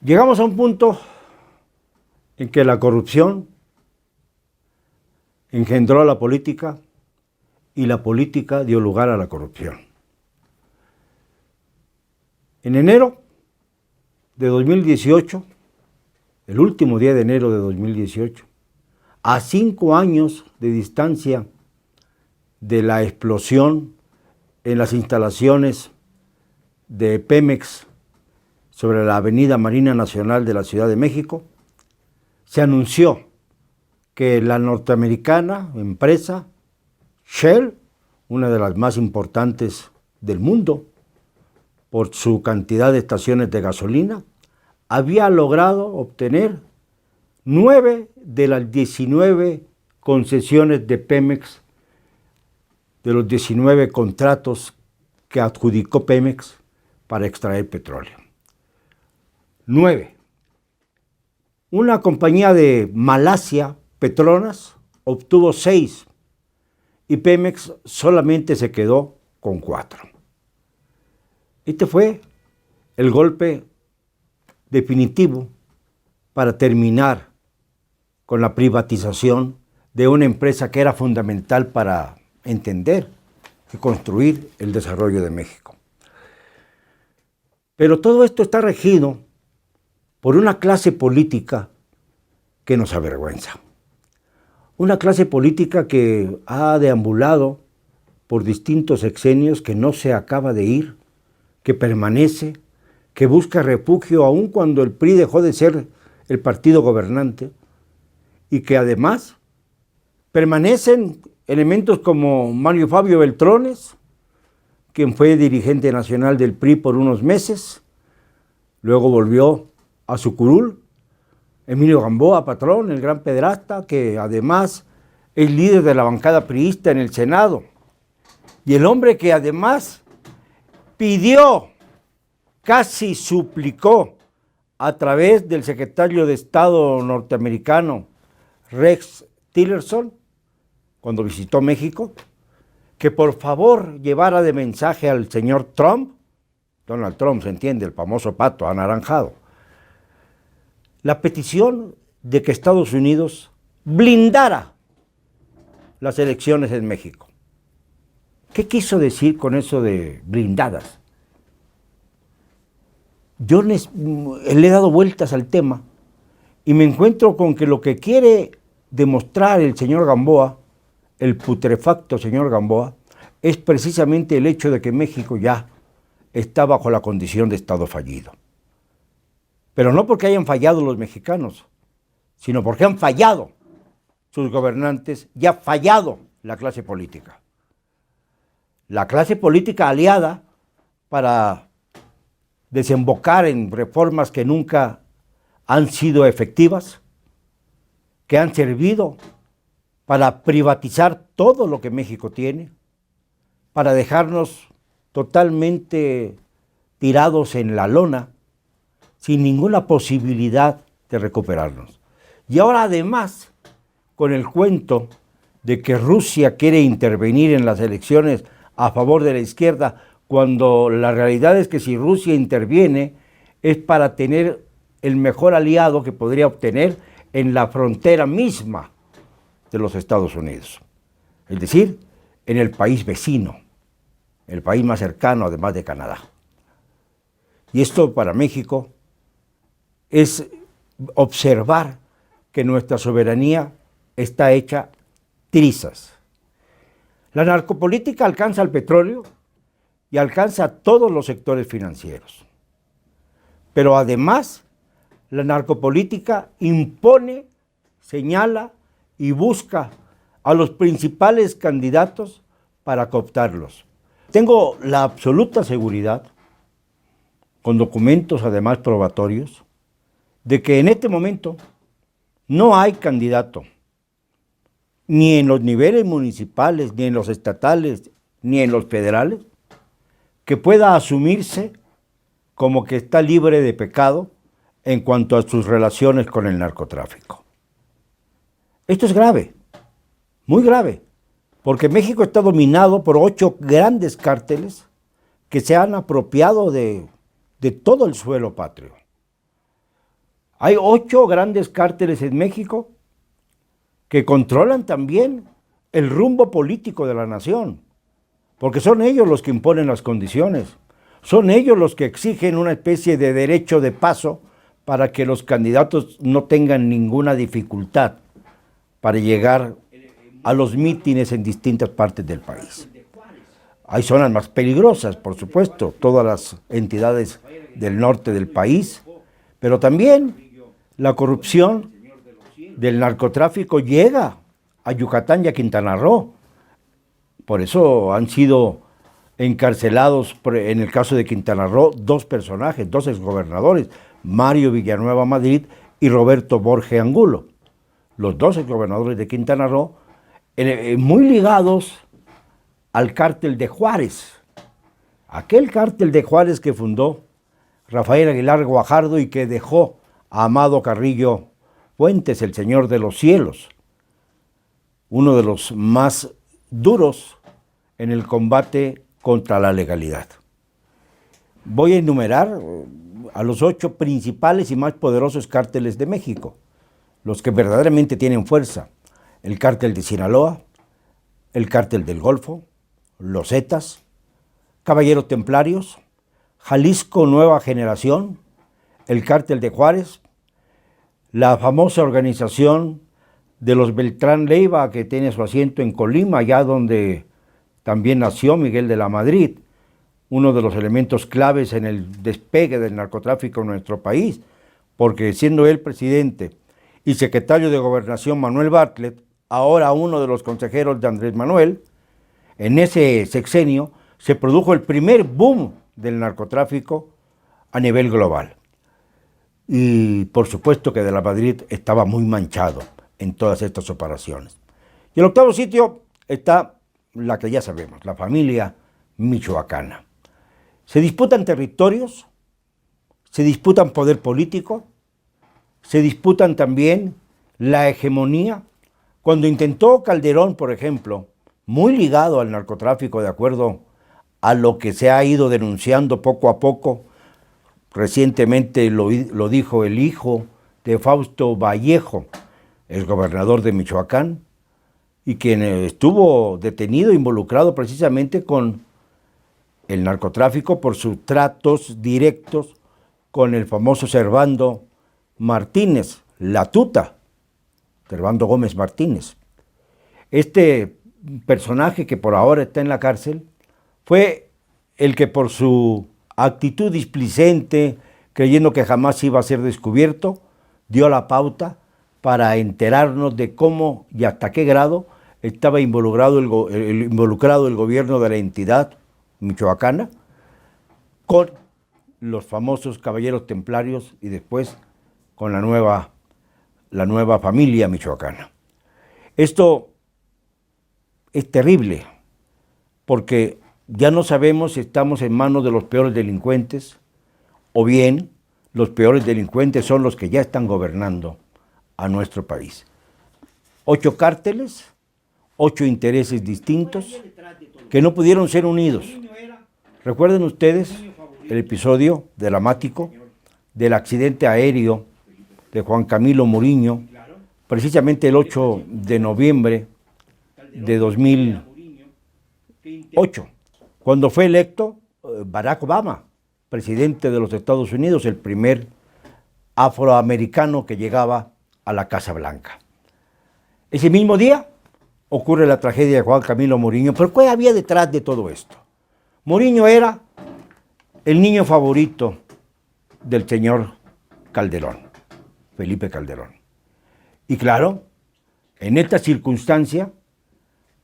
Llegamos a un punto en que la corrupción engendró a la política y la política dio lugar a la corrupción. En enero de 2018, el último día de enero de 2018, a 5 años de distancia de la explosión en las instalaciones de Pemex sobre la avenida Marina Nacional de la Ciudad de México, se anunció que la norteamericana empresa Shell, una de las más importantes del mundo por su cantidad de estaciones de gasolina, había logrado obtener 9 de las 19 concesiones de Pemex, de los 19 contratos que adjudicó Pemex para extraer petróleo. 9. Una compañía de Malasia, Petronas, obtuvo 6 y Pemex solamente se quedó con 4. Este fue el golpe definitivo para terminar con la privatización de una empresa que era fundamental para entender y construir el desarrollo de México. Pero todo esto está regido por una clase política que nos avergüenza. Una clase política que ha deambulado por distintos sexenios, que no se acaba de ir, que permanece, que busca refugio aun cuando el PRI dejó de ser el partido gobernante, y que además permanecen elementos como Mario Fabio Beltrones, quien fue dirigente nacional del PRI por unos meses, luego volvió a su curul, Emilio Gamboa, patrón, el gran pederasta, que además es líder de la bancada priista en el Senado, y el hombre que además pidió, casi suplicó a través del secretario de Estado norteamericano Rex Tillerson, cuando visitó México, que por favor llevara de mensaje al señor Trump, Donald Trump, se entiende, el famoso pato anaranjado, la petición de que Estados Unidos blindara las elecciones en México. ¿Qué quiso decir con eso de blindadas? Yo le he dado vueltas al tema y me encuentro con que lo que quiere demostrar el señor Gamboa, el putrefacto señor Gamboa, es precisamente el hecho de que México ya está bajo la condición de Estado fallido. Pero no porque hayan fallado los mexicanos, sino porque han fallado sus gobernantes y ha fallado la clase política. La clase política aliada para desembocar en reformas que nunca han sido efectivas, que han servido para privatizar todo lo que México tiene, para dejarnos totalmente tirados en la lona, sin ninguna posibilidad de recuperarnos. Y ahora además, con el cuento de que Rusia quiere intervenir en las elecciones a favor de la izquierda, cuando la realidad es que si Rusia interviene es para tener el mejor aliado que podría obtener en la frontera misma de los Estados Unidos, es decir, en el país vecino, el país más cercano además de Canadá. Y esto para México es observar que nuestra soberanía está hecha trizas. La narcopolítica alcanza el petróleo y alcanza a todos los sectores financieros. Pero además, la narcopolítica impone, señala y busca a los principales candidatos para cooptarlos. Tengo la absoluta seguridad, con documentos además probatorios, de que en este momento no hay candidato, ni en los niveles municipales, ni en los estatales, ni en los federales, que pueda asumirse como que está libre de pecado en cuanto a sus relaciones con el narcotráfico. Esto es grave, muy grave, porque México está dominado por 8 grandes cárteles que se han apropiado de todo el suelo patrio. Hay 8 grandes cárteles en México que controlan también el rumbo político de la nación, porque son ellos los que imponen las condiciones, son ellos los que exigen una especie de derecho de paso para que los candidatos no tengan ninguna dificultad para llegar a los mítines en distintas partes del país. Hay zonas más peligrosas, por supuesto, todas las entidades del norte del país, pero también la corrupción del narcotráfico llega a Yucatán y a Quintana Roo. Por eso han sido encarcelados, en el caso de Quintana Roo, 2 personajes, 2 exgobernadores, Mario Villanueva Madrid y Roberto Borge Angulo. Los 2 exgobernadores de Quintana Roo, muy ligados al cártel de Juárez. Aquel cártel de Juárez que fundó Rafael Aguilar Guajardo y que dejó a Amado Carrillo Fuentes, el Señor de los Cielos, uno de los más duros en el combate contra la legalidad. Voy a enumerar a los 8 principales y más poderosos cárteles de México, los que verdaderamente tienen fuerza: el cártel de Sinaloa, el cártel del Golfo, los Zetas, Caballeros Templarios, Jalisco Nueva Generación, el cártel de Juárez, la famosa organización de los Beltrán Leiva, que tiene su asiento en Colima, allá donde también nació Miguel de la Madrid, uno de los elementos claves en el despegue del narcotráfico en nuestro país, porque siendo él presidente y secretario de Gobernación Manuel Bartlett, ahora uno de los consejeros de Andrés Manuel, en ese sexenio se produjo el primer boom del narcotráfico a nivel global. Y por supuesto que de la Madrid estaba muy manchado en todas estas operaciones. Y el octavo sitio está la que ya sabemos, la familia michoacana. Se disputan territorios, se disputan poder político, se disputan también la hegemonía. Cuando intentó Calderón, por ejemplo, muy ligado al narcotráfico, de acuerdo a lo que se ha ido denunciando poco a poco, recientemente lo dijo el hijo de Fausto Vallejo, el gobernador de Michoacán, y quien estuvo detenido, involucrado precisamente con el narcotráfico por sus tratos directos con el famoso Servando Martínez, la tuta, Servando Gómez Martínez. Este personaje que por ahora está en la cárcel fue el que por su actitud displicente, creyendo que jamás iba a ser descubierto, dio la pauta para enterarnos de cómo y hasta qué grado estaba involucrado el gobierno de la entidad michoacana con los famosos Caballeros Templarios y después con la nueva familia michoacana. Esto es terrible porque ya no sabemos si estamos en manos de los peores delincuentes o bien los peores delincuentes son los que ya están gobernando a nuestro país. 8 cárteles, 8 intereses distintos que no pudieron ser unidos. Recuerden ustedes el episodio dramático del accidente aéreo de Juan Camilo Muriño, precisamente el 8 de noviembre de 2008, cuando fue electo Barack Obama, presidente de los Estados Unidos, el primer afroamericano que llegaba a la Casa Blanca. Ese mismo día ocurre la tragedia de Juan Camilo Muriño, pero ¿qué había detrás de todo esto? Muriño era el niño favorito del señor Calderón, Felipe Calderón. Y claro, en esta circunstancia,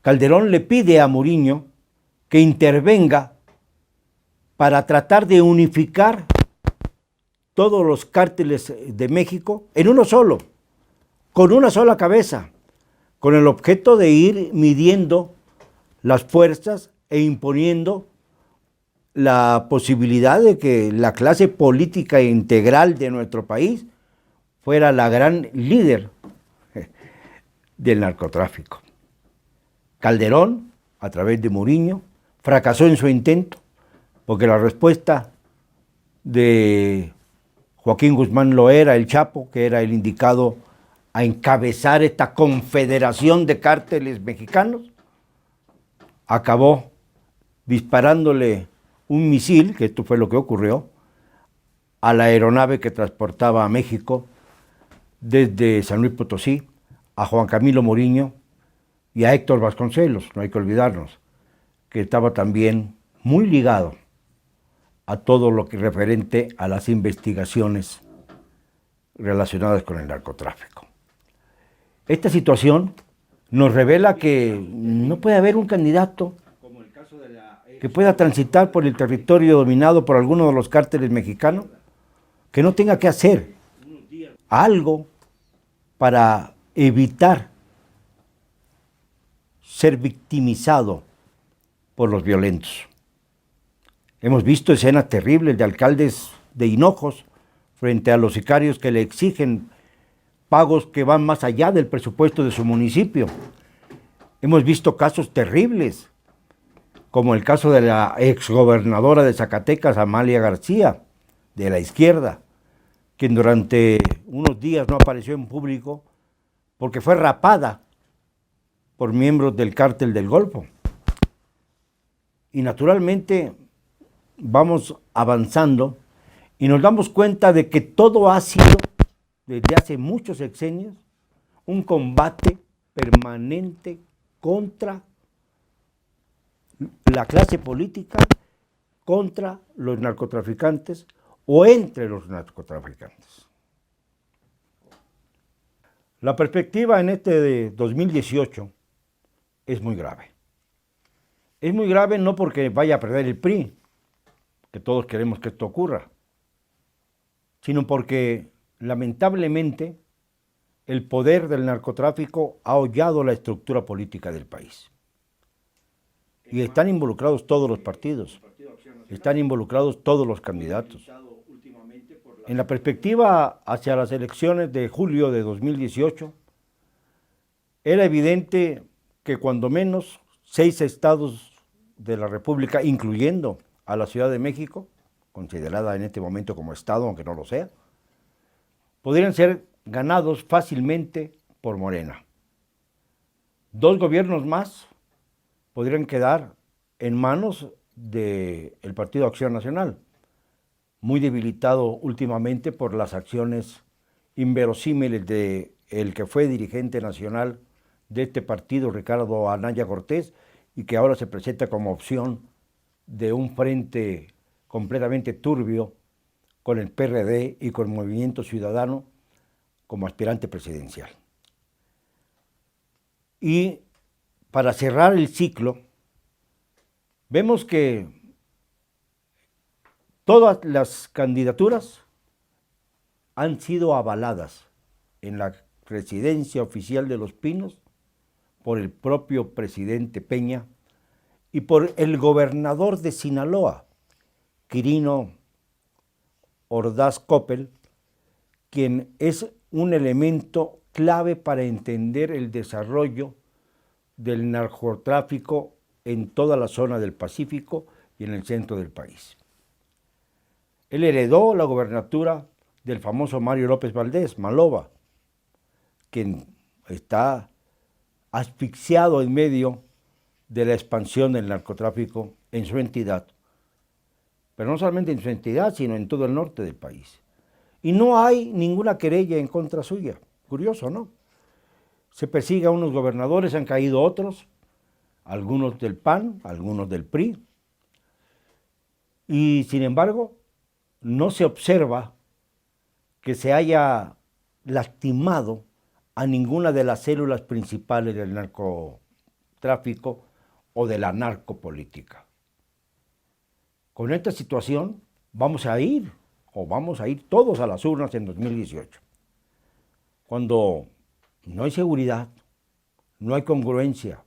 Calderón le pide a Muriño que intervenga para tratar de unificar todos los cárteles de México en uno solo, con una sola cabeza, con el objeto de ir midiendo las fuerzas e imponiendo la posibilidad de que la clase política integral de nuestro país fuera la gran líder del narcotráfico. Calderón, a través de Muriño, fracasó en su intento, porque la respuesta de Joaquín Guzmán Loera, el Chapo, que era el indicado a encabezar esta confederación de cárteles mexicanos, acabó disparándole un misil, que esto fue lo que ocurrió, a la aeronave que transportaba a México desde San Luis Potosí a Juan Camilo Moriño y a Héctor Vasconcelos, no hay que olvidarnos, que estaba también muy ligado a todo lo que referente a las investigaciones relacionadas con el narcotráfico. Esta situación nos revela que no puede haber un candidato que pueda transitar por el territorio dominado por alguno de los cárteles mexicanos que no tenga que hacer algo para evitar ser victimizado por los violentos. Hemos visto escenas terribles de alcaldes de hinojos frente a los sicarios que le exigen pagos que van más allá del presupuesto de su municipio. Hemos visto casos terribles, como el caso de la exgobernadora de Zacatecas, Amalia García, de la izquierda, quien durante unos días no apareció en público porque fue rapada por miembros del cártel del Golfo. Y naturalmente vamos avanzando y nos damos cuenta de que todo ha sido, desde hace muchos sexenios, un combate permanente contra la clase política, contra los narcotraficantes o entre los narcotraficantes. La perspectiva en este de 2018 es muy grave. Es muy grave no porque vaya a perder el PRI, que todos queremos que esto ocurra, sino porque lamentablemente el poder del narcotráfico ha hollado la estructura política del país. Y están involucrados todos los partidos, están involucrados todos los candidatos. En la perspectiva hacia las elecciones de julio de 2018, era evidente que cuando menos 6 estados de la República, incluyendo a la Ciudad de México, considerada en este momento como estado, aunque no lo sea, podrían ser ganados fácilmente por Morena. 2 gobiernos más podrían quedar en manos del Partido Acción Nacional, muy debilitado últimamente por las acciones inverosímiles de el que fue dirigente nacional de este partido, Ricardo Anaya Cortés, y que ahora se presenta como opción de un frente completamente turbio con el PRD y con Movimiento Ciudadano como aspirante presidencial. Y para cerrar el ciclo, vemos que todas las candidaturas han sido avaladas en la residencia oficial de Los Pinos por el propio presidente Peña y por el gobernador de Sinaloa, Quirino Ordaz Coppel, quien es un elemento clave para entender el desarrollo del narcotráfico en toda la zona del Pacífico y en el centro del país. Él heredó la gobernatura del famoso Mario López Valdés, Maloba, quien está asfixiado en medio de la expansión del narcotráfico en su entidad, pero no solamente en su entidad, sino en todo el norte del país. Y no hay ninguna querella en contra suya. Curioso, ¿no? Se persigue a unos gobernadores, han caído otros, algunos del PAN, algunos del PRI, y sin embargo no se observa que se haya lastimado a ninguna de las células principales del narcotráfico o de la narcopolítica. Con esta situación vamos a ir todos a las urnas en 2018. Cuando no hay seguridad, no hay congruencia,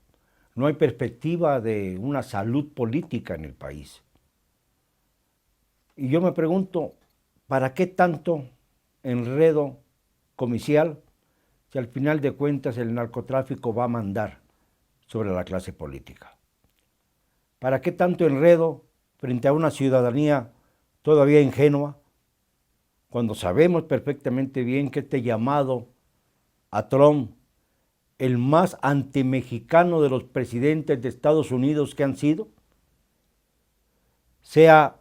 no hay perspectiva de una salud política en el país. Y yo me pregunto, ¿para qué tanto enredo comicial si al final de cuentas el narcotráfico va a mandar sobre la clase política? ¿Para qué tanto enredo frente a una ciudadanía todavía ingenua, cuando sabemos perfectamente bien que este llamado a Trump, el más antimexicano de los presidentes de Estados Unidos que han sido, sea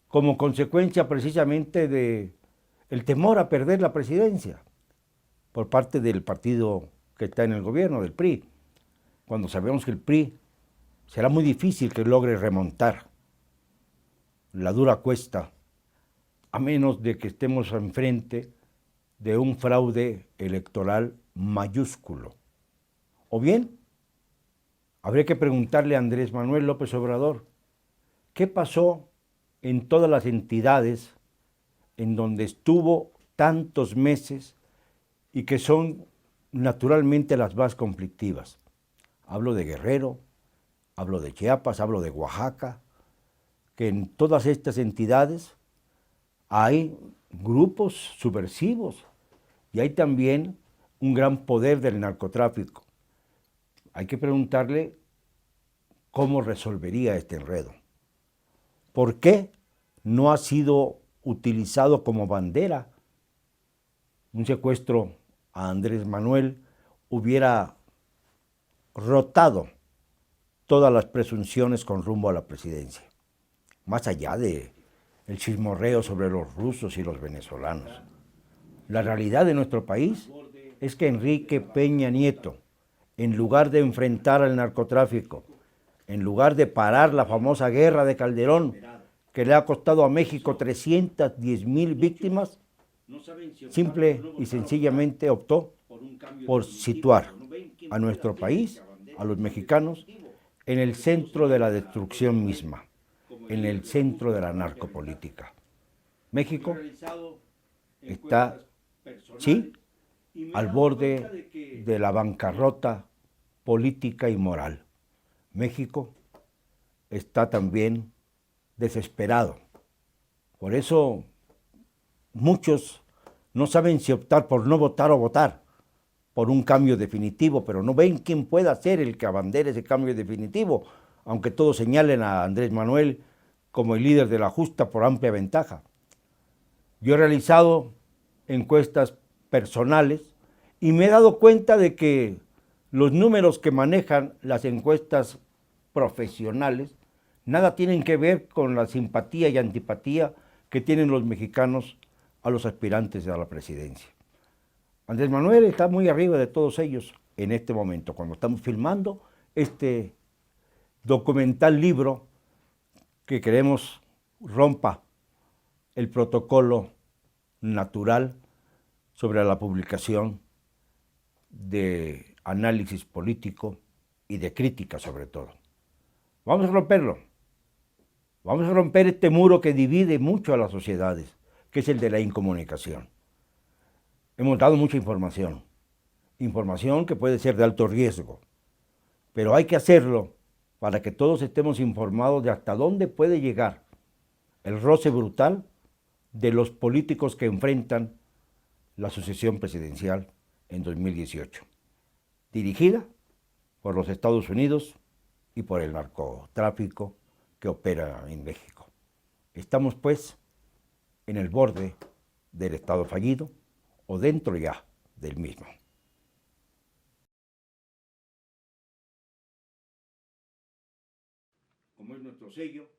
como consecuencia precisamente de el temor a perder la presidencia por parte del partido que está en el gobierno, del PRI, cuando sabemos que el PRI será muy difícil que logre remontar la dura cuesta, a menos de que estemos enfrente de un fraude electoral mayúsculo. O bien, habría que preguntarle a Andrés Manuel López Obrador, ¿qué pasó en todas las entidades en donde estuvo tantos meses y que son naturalmente las más conflictivas? Hablo de Guerrero, hablo de Chiapas, hablo de Oaxaca, que en todas estas entidades hay grupos subversivos y hay también un gran poder del narcotráfico. Hay que preguntarle cómo resolvería este enredo. ¿Por qué no ha sido utilizado como bandera? Un secuestro a Andrés Manuel hubiera rotado todas las presunciones con rumbo a la presidencia, más allá de el chismorreo sobre los rusos y los venezolanos. La realidad de nuestro país es que Enrique Peña Nieto, en lugar de enfrentar al narcotráfico, en lugar de parar la famosa guerra de Calderón, que le ha costado a México 310,000 víctimas, simple y sencillamente optó por situar a nuestro país, a los mexicanos, en el centro de la destrucción misma, en el centro de la narcopolítica. México está, sí, al borde de la bancarrota política y moral. México está también desesperado. Por eso muchos no saben si optar por no votar o votar por un cambio definitivo, pero no ven quién pueda ser el que abandere ese cambio definitivo, aunque todos señalen a Andrés Manuel como el líder de la justa por amplia ventaja. Yo he realizado encuestas personales y me he dado cuenta de que los números que manejan las encuestas profesionales nada tienen que ver con la simpatía y antipatía que tienen los mexicanos a los aspirantes a la presidencia. Andrés Manuel está muy arriba de todos ellos en este momento, cuando estamos filmando este documental libro que queremos rompa el protocolo natural sobre la publicación de análisis político y de crítica sobre todo. Vamos a romperlo. Vamos a romper este muro que divide mucho a las sociedades, que es el de la incomunicación. Hemos dado mucha información que puede ser de alto riesgo, pero hay que hacerlo para que todos estemos informados de hasta dónde puede llegar el roce brutal de los políticos que enfrentan la sucesión presidencial en 2018, dirigida por los Estados Unidos y por el narcotráfico que opera en México. Estamos pues en el borde del Estado fallido o dentro ya del mismo. Como es nuestro sello,